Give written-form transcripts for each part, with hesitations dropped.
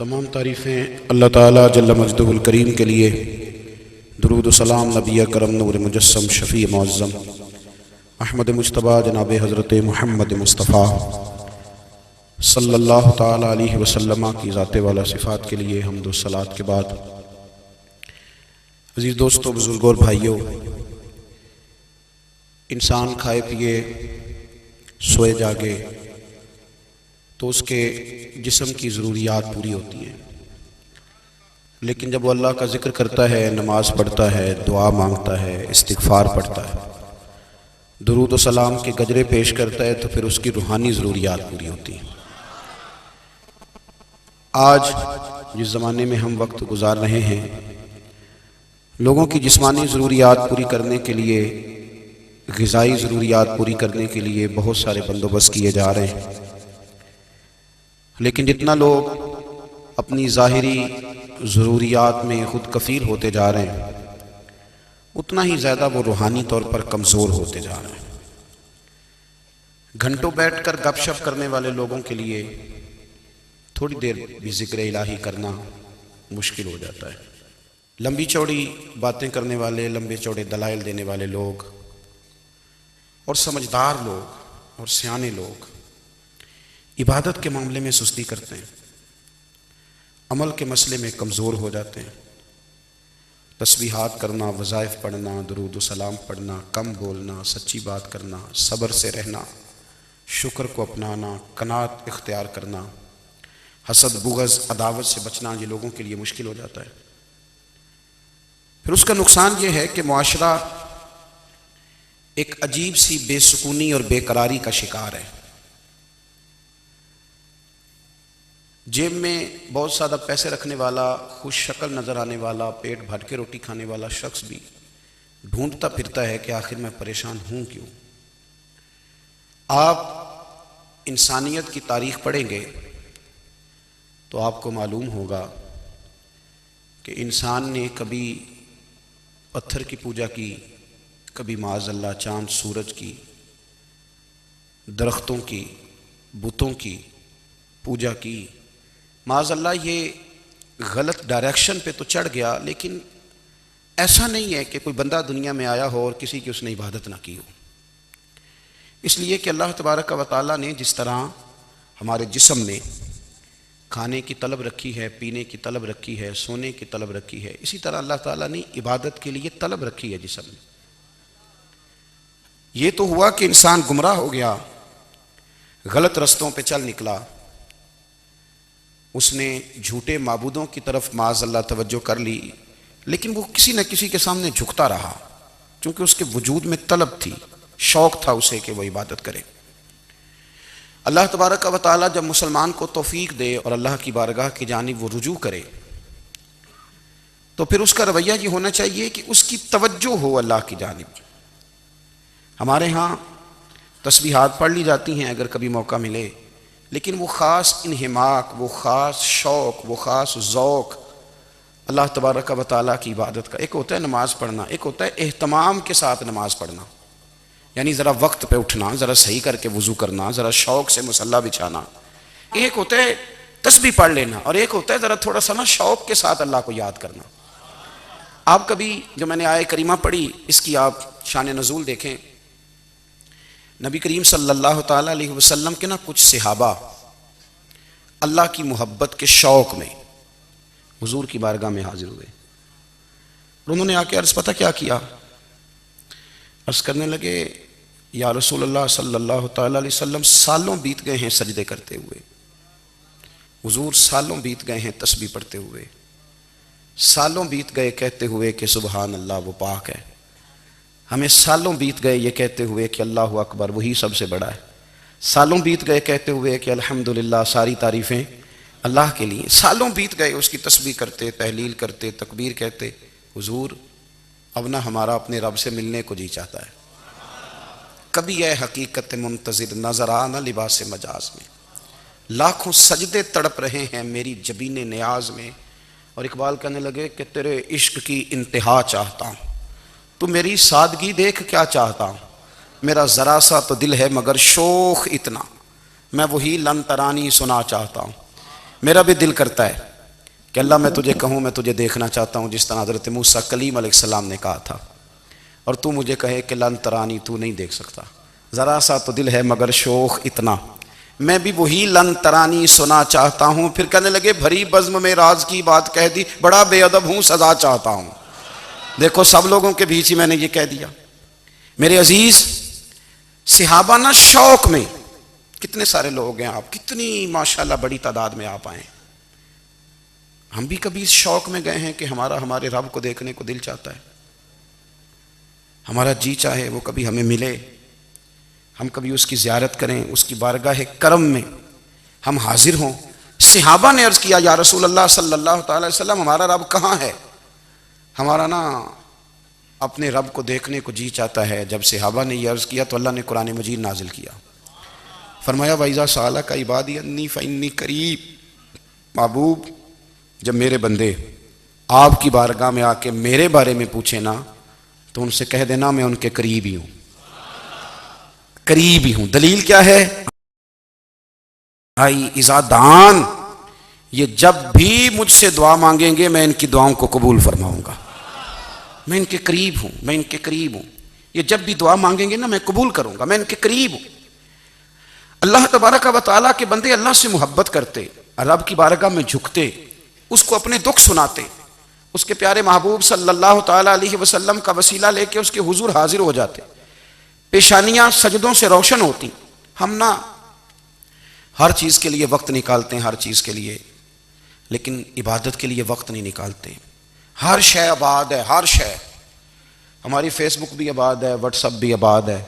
تمام تعریفیں اللہ تعالیٰ جل مجدہ الکریم کے لیے، درود و سلام نبی کرم نور مجسم شفیع معظم احمد مجتبیٰ جناب حضرت محمد مصطفیٰ صلی اللہ تعالیٰ علیہ وسلم کی ذات والا صفات کے لیے حمد و صلوات کے بعد، عزیز دوستو، بزرگوں اور بھائیوں، انسان کھائے پیے سوئے جاگے تو اس کے جسم کی ضروریات پوری ہوتی ہیں، لیکن جب وہ اللہ کا ذکر کرتا ہے، نماز پڑھتا ہے، دعا مانگتا ہے، استغفار پڑھتا ہے، درود و سلام کے گجرے پیش کرتا ہے، تو پھر اس کی روحانی ضروریات پوری ہوتی ہیں۔ آج جس زمانے میں ہم وقت گزار رہے ہیں، لوگوں کی جسمانی ضروریات پوری کرنے کے لیے، غذائی ضروریات پوری کرنے کے لیے بہت سارے بندوبست کیے جا رہے ہیں، لیکن جتنا لوگ اپنی ظاہری ضروریات میں خود کفیل ہوتے جا رہے ہیں، اتنا ہی زیادہ وہ روحانی طور پر کمزور ہوتے جا رہے ہیں۔ گھنٹوں بیٹھ کر گپ شپ کرنے والے لوگوں کے لیے تھوڑی دیر بھی ذکر الہی کرنا مشکل ہو جاتا ہے۔ لمبی چوڑی باتیں کرنے والے، لمبے چوڑے دلائل دینے والے لوگ اور سمجھدار لوگ اور سیانے لوگ عبادت کے معاملے میں سستی کرتے ہیں، عمل کے مسئلے میں کمزور ہو جاتے ہیں۔ تسبیحات کرنا، وظائف پڑھنا، درود و سلام پڑھنا، کم بولنا، سچی بات کرنا، صبر سے رہنا، شکر کو اپنانا، قناعت اختیار کرنا، حسد، بغض، عداوت سے بچنا، یہ لوگوں کے لیے مشکل ہو جاتا ہے۔ پھر اس کا نقصان یہ ہے کہ معاشرہ ایک عجیب سی بے سکونی اور بے قراری کا شکار ہے۔ جیب میں بہت زیادہ پیسے رکھنے والا، خوش شکل نظر آنے والا، پیٹ بھر کے روٹی کھانے والا شخص بھی ڈھونڈتا پھرتا ہے کہ آخر میں پریشان ہوں کیوں۔ آپ انسانیت کی تاریخ پڑھیں گے تو آپ کو معلوم ہوگا کہ انسان نے کبھی پتھر کی پوجا کی، کبھی معاذ اللہ چاند سورج کی، درختوں کی، بتوں کی پوجا کی۔ معاذ اللہ یہ غلط ڈائریکشن پہ تو چڑھ گیا، لیکن ایسا نہیں ہے کہ کوئی بندہ دنیا میں آیا ہو اور کسی کی اس نے عبادت نہ کی ہو۔ اس لیے کہ اللہ تبارک و تعالیٰ نے جس طرح ہمارے جسم میں کھانے کی طلب رکھی ہے، پینے کی طلب رکھی ہے، سونے کی طلب رکھی ہے، اسی طرح اللہ تعالیٰ نے عبادت کے لیے طلب رکھی ہے جسم میں۔ یہ تو ہوا کہ انسان گمراہ ہو گیا، غلط رستوں پہ چل نکلا، اس نے جھوٹے معبودوں کی طرف معاذ اللہ توجہ کر لی، لیکن وہ کسی نہ کسی کے سامنے جھکتا رہا، چونکہ اس کے وجود میں طلب تھی، شوق تھا اسے کہ وہ عبادت کرے۔ اللہ تبارک و تعالیٰ جب مسلمان کو توفیق دے اور اللہ کی بارگاہ کی جانب وہ رجوع کرے، تو پھر اس کا رویہ یہ ہونا چاہیے کہ اس کی توجہ ہو اللہ کی جانب۔ ہمارے ہاں تسبیحات پڑھ لی جاتی ہیں اگر کبھی موقع ملے، لیکن وہ خاص انہماک، وہ خاص شوق، وہ خاص ذوق اللہ تبارک و تعالیٰ کی عبادت کا، ایک ہوتا ہے نماز پڑھنا، ایک ہوتا ہے اہتمام کے ساتھ نماز پڑھنا، یعنی ذرا وقت پہ اٹھنا، ذرا صحیح کر کے وضو کرنا، ذرا شوق سے مصلی بچھانا۔ ایک ہوتا ہے تسبیح پڑھ لینا، اور ایک ہوتا ہے ذرا تھوڑا سا نا شوق کے ساتھ اللہ کو یاد کرنا۔ آپ کبھی جو میں نے آیہ کریمہ پڑھی، اس کی آپ شان نزول دیکھیں۔ نبی کریم صلی اللہ تعالیٰ علیہ وسلم کے نا کچھ صحابہ اللہ کی محبت کے شوق میں حضور کی بارگاہ میں حاضر ہوئے، اور انہوں نے آ کے عرض پتہ کیا کیا؟ عرض کرنے لگے، یا رسول اللہ صلی اللہ تعالیٰ علیہ وسلم، سالوں بیت گئے ہیں سجدے کرتے ہوئے، حضور سالوں بیت گئے ہیں تسبیح پڑھتے ہوئے، سالوں بیت گئے کہتے ہوئے کہ سبحان اللہ وہ پاک ہے، ہمیں سالوں بیت گئے یہ کہتے ہوئے کہ اللہ اکبر وہی سب سے بڑا ہے، سالوں بیت گئے کہتے ہوئے کہ الحمدللہ ساری تعریفیں اللہ کے لیے، سالوں بیت گئے اس کی تسبیح کرتے، تحلیل کرتے، تکبیر کہتے۔ حضور اب نہ ہمارا اپنے رب سے ملنے کو جی چاہتا ہے، کبھی اے حقیقت منتظر نظر آ نہ لباس مجاز میں، لاکھوں سجدے تڑپ رہے ہیں میری جبین نیاز میں۔ اور اقبال کہنے لگے کہ تیرے عشق کی انتہا چاہتا ہوں، تو میری سادگی دیکھ کیا چاہتا ہوں، میرا ذرا سا تو دل ہے مگر شوخ اتنا، میں وہی لن ترانی سنا چاہتا ہوں۔ میرا بھی دل کرتا ہے کہ اللہ میں تجھے کہوں میں تجھے دیکھنا چاہتا ہوں جس طرح حضرت موسیٰ کلیم علیہ السلام نے کہا تھا، اور تو مجھے کہے کہ لن ترانی، تو نہیں دیکھ سکتا، ذرا سا تو دل ہے مگر شوق اتنا، میں بھی وہی لن ترانی سنا چاہتا ہوں۔ پھر کہنے لگے بھری بزم میں راز کی بات کہہ دی، بڑا بے ادب ہوں سزا چاہتا ہوں۔ دیکھو سب لوگوں کے بیچ ہی میں نے یہ کہہ دیا۔ میرے عزیز صحابہ نا شوق میں، کتنے سارے لوگ ہیں آپ، کتنی ماشاءاللہ بڑی تعداد میں آپ آئیں، ہم بھی کبھی اس شوق میں گئے ہیں کہ ہمارے رب کو دیکھنے کو دل چاہتا ہے، ہمارا جی چاہے وہ کبھی ہمیں ملے، ہم کبھی اس کی زیارت کریں، اس کی بارگاہ کرم میں ہم حاضر ہوں۔ صحابہ نے عرض کیا یا رسول اللہ صلی اللہ تعالی وسلم ہمارا رب کہاں ہے؟ ہمارا نا اپنے رب کو دیکھنے کو جی چاہتا ہے۔ جب صحابہ نے یہ عرض کیا تو اللہ نے قرآن مجید نازل کیا، فرمایا وَإِذَا سَأَلَكَ عِبَادِي عَنِّي فَإِنِّي قَرِيبٌ، محبوب جب میرے بندے آپ کی بارگاہ میں آ کے میرے بارے میں پوچھیں نا تو ان سے کہہ دینا میں ان کے قریب ہی ہوں، قریب ہی ہوں۔ دلیل کیا ہے؟ بھائی اذا دعان، یہ جب بھی مجھ سے دعا مانگیں گے میں ان کی دعاؤں کو قبول فرماؤں گا، میں ان کے قریب ہوں، میں ان کے قریب ہوں۔ یہ جب بھی دعا مانگیں گے نا میں قبول کروں گا، میں ان کے قریب ہوں۔ اللہ تبارک و تعالیٰ کے بندے اللہ سے محبت کرتے، رب کی بارگاہ میں جھکتے، اس کو اپنے دکھ سناتے، اس کے پیارے محبوب صلی اللہ تعالیٰ علیہ وسلم کا وسیلہ لے کے اس کے حضور حاضر ہو جاتے، پیشانیاں سجدوں سے روشن ہوتی۔ ہم نا ہر چیز کے لیے وقت نکالتے ہیں، ہر چیز کے لیے، لیکن عبادت کے لیے وقت نہیں نکالتے۔ ہر شے آباد ہے، ہر شے، ہماری فیس بک بھی آباد ہے، واٹس ایپ بھی آباد ہے،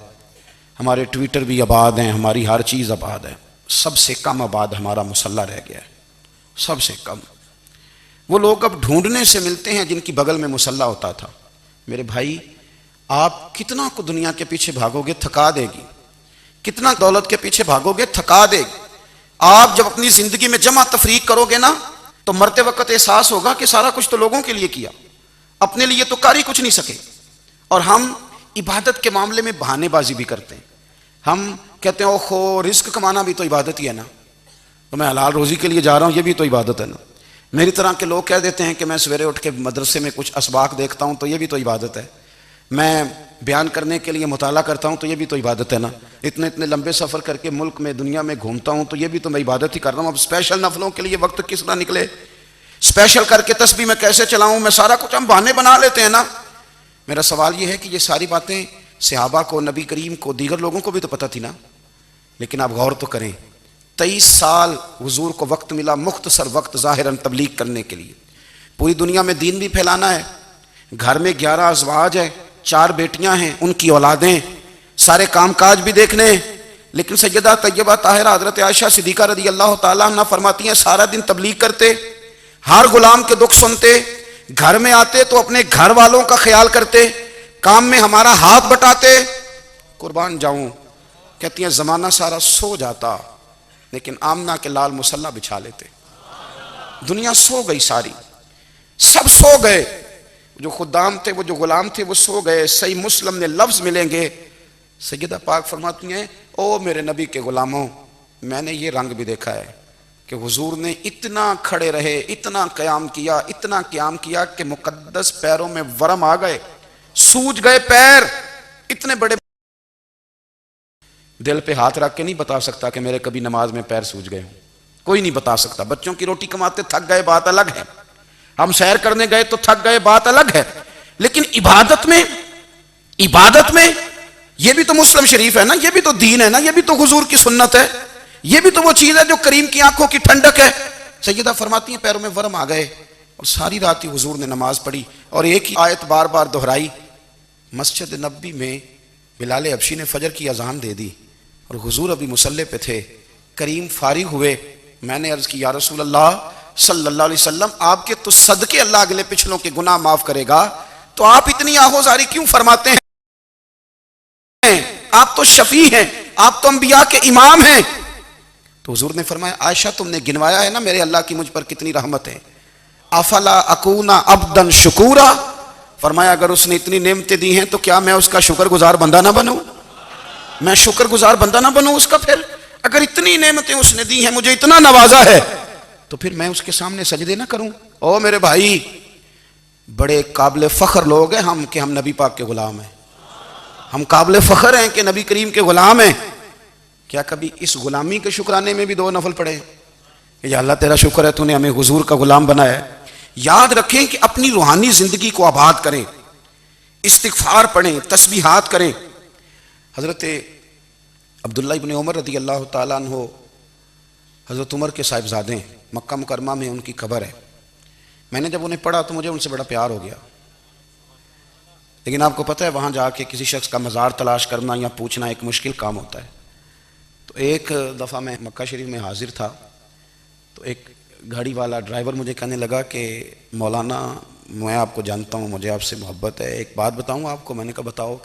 ہمارے ٹویٹر بھی آباد ہیں، ہماری ہر چیز آباد ہے۔ سب سے کم آباد ہمارا مصلی رہ گیا ہے، سب سے کم۔ وہ لوگ اب ڈھونڈنے سے ملتے ہیں جن کی بغل میں مصلی ہوتا تھا۔ میرے بھائی آپ کتنا کو دنیا کے پیچھے بھاگو گے تھکا دے گی، کتنا دولت کے پیچھے بھاگو گے تھکا دے گی۔ آپ جب اپنی زندگی میں جمع تفریق کرو گے نا تو مرتے وقت احساس ہوگا کہ سارا کچھ تو لوگوں کے لیے کیا، اپنے لیے تو کر ہی کچھ نہیں سکے۔ اور ہم عبادت کے معاملے میں بہانے بازی بھی کرتے ہیں، ہم کہتے ہیں اوہو رزق کمانا بھی تو عبادت ہی ہے نا، تو میں حلال روزی کے لیے جا رہا ہوں، یہ بھی تو عبادت ہے نا۔ میری طرح کے لوگ کہہ دیتے ہیں کہ میں سویرے اٹھ کے مدرسے میں کچھ اسباق دیکھتا ہوں تو یہ بھی تو عبادت ہے، میں بیان کرنے کے لیے مطالعہ کرتا ہوں تو یہ بھی تو عبادت ہے نا، اتنے لمبے سفر کر کے ملک میں دنیا میں گھومتا ہوں تو یہ بھی تو میں عبادت ہی کر رہا ہوں۔ اب اسپیشل نفلوں کے لیے وقت کس طرح نکلے، اسپیشل کر کے تسبیح میں کیسے چلاؤں، میں سارا کچھ ہم بہانے بنا لیتے ہیں نا۔ میرا سوال یہ ہے کہ یہ ساری باتیں صحابہ کو، نبی کریم کو، دیگر لوگوں کو بھی تو پتہ تھی نا، لیکن آپ غور تو کریں 23 سال حضور کو وقت ملا، مختصر وقت ظاہراً تبلیغ کرنے کے لیے، پوری دنیا میں دین بھی پھیلانا ہے، گھر میں 11 ازواج ہے، 4 بیٹیاں ہیں، ان کی اولادیں، سارے کام کاج بھی دیکھنے ہیں۔ لیکن سیدہ طیبہ طاہرہ حضرت عائشہ صدیقہ رضی اللہ تعالیٰ عنہ فرماتی ہیں سارا دن تبلیغ کرتے، ہر غلام کے دکھ سنتے، گھر میں آتے تو اپنے گھر والوں کا خیال کرتے، کام میں ہمارا ہاتھ بٹاتے۔ قربان جاؤں، کہتی ہیں زمانہ سارا سو جاتا لیکن آمنہ کے لال مصلی بچھا لیتے۔ دنیا سو گئی، ساری سب سو گئے، جو خدام تھے، وہ جو غلام تھے وہ سو گئے۔ صحیح مسلم میں لفظ ملیں گے، سیدہ پاک فرماتی ہیں او میرے نبی کے غلاموں، میں نے یہ رنگ بھی دیکھا ہے کہ حضور نے اتنا کھڑے رہے، اتنا قیام کیا، اتنا قیام کیا کہ مقدس پیروں میں ورم آ گئے، سوج گئے پیر، اتنے بڑے۔ دل پہ ہاتھ رکھ کے نہیں بتا سکتا کہ میرے کبھی نماز میں پیر سوج گئے ہوں، کوئی نہیں بتا سکتا۔ بچوں کی روٹی کماتے تھک گئے بات الگ ہے، ہم سیر کرنے گئے تو تھک گئے بات الگ ہے، لیکن عبادت میں یہ بھی تو مسلم شریف ہے نا، یہ بھی تو دین ہے نا، یہ بھی تو حضور کی سنت ہے، یہ بھی تو وہ چیز ہے جو کریم کی آنکھوں کی ٹھنڈک ہے۔ سیدہ فرماتی ہیں پیروں میں ورم آ گئے، اور ساری رات ہی حضور نے نماز پڑھی اور ایک ہی آیت بار بار دہرائی۔ مسجد نبوی میں بلال حبشی نے فجر کی اذان دے دی اور حضور ابھی مصلی پہ تھے، کریم فارغ ہوئے، میں نے عرض کی یا رسول اللہ صلی اللہ علیہ وسلم آپ کے تو صدقے اللہ اگلے پچھلوں کے گناہ معاف کرے گا، تو آپ اتنی آہوزاری کیوں فرماتے ہیں؟ آپ تو شفیع ہیں، آپ تو انبیاء کے امام ہیں۔ تو حضور نے فرمایا عائشہ تم نے گنوایا ہے نا میرے اللہ کی مجھ پر کتنی رحمت ہے، افلا اکونا عبدا شکورا، فرمایا اگر اس نے اتنی نعمتیں دی ہیں تو کیا میں اس کا شکر گزار بندہ نہ بنوں، میں شکر گزار بندہ نہ بنوں اس کا؟ پھر اگر اتنی نعمتیں اس نے دی ہیں، مجھے اتنا نوازا ہے، تو پھر میں اس کے سامنے سجدے نہ کروں؟ او میرے بھائی، بڑے قابل فخر لوگ ہیں ہم کہ ہم نبی پاک کے غلام ہیں، ہم قابل فخر ہیں کہ نبی کریم کے غلام ہیں۔ کیا کبھی اس غلامی کے شکرانے میں بھی 2 نفل پڑھے کہ یا اللہ تیرا شکر ہے تو نے ہمیں حضور کا غلام بنایا ہے؟ یاد رکھیں کہ اپنی روحانی زندگی کو آباد کریں، استغفار پڑھیں، تسبیحات کریں۔ حضرت عبداللہ ابن عمر رضی اللہ تعالیٰ عنہ حضرت عمر کے صاحبزادے ہیں، مکہ مکرمہ میں ان کی قبر ہے۔ میں نے جب انہیں پڑھا تو مجھے ان سے بڑا پیار ہو گیا، لیکن آپ کو پتہ ہے وہاں جا کے کسی شخص کا مزار تلاش کرنا یا پوچھنا ایک مشکل کام ہوتا ہے۔ تو ایک دفعہ میں مکہ شریف میں حاضر تھا، تو ایک گاڑی والا ڈرائیور مجھے کہنے لگا کہ مولانا میں آپ کو جانتا ہوں، مجھے آپ سے محبت ہے، ایک بات بتاؤں آپ کو؟ میں نے کہا بتاؤ۔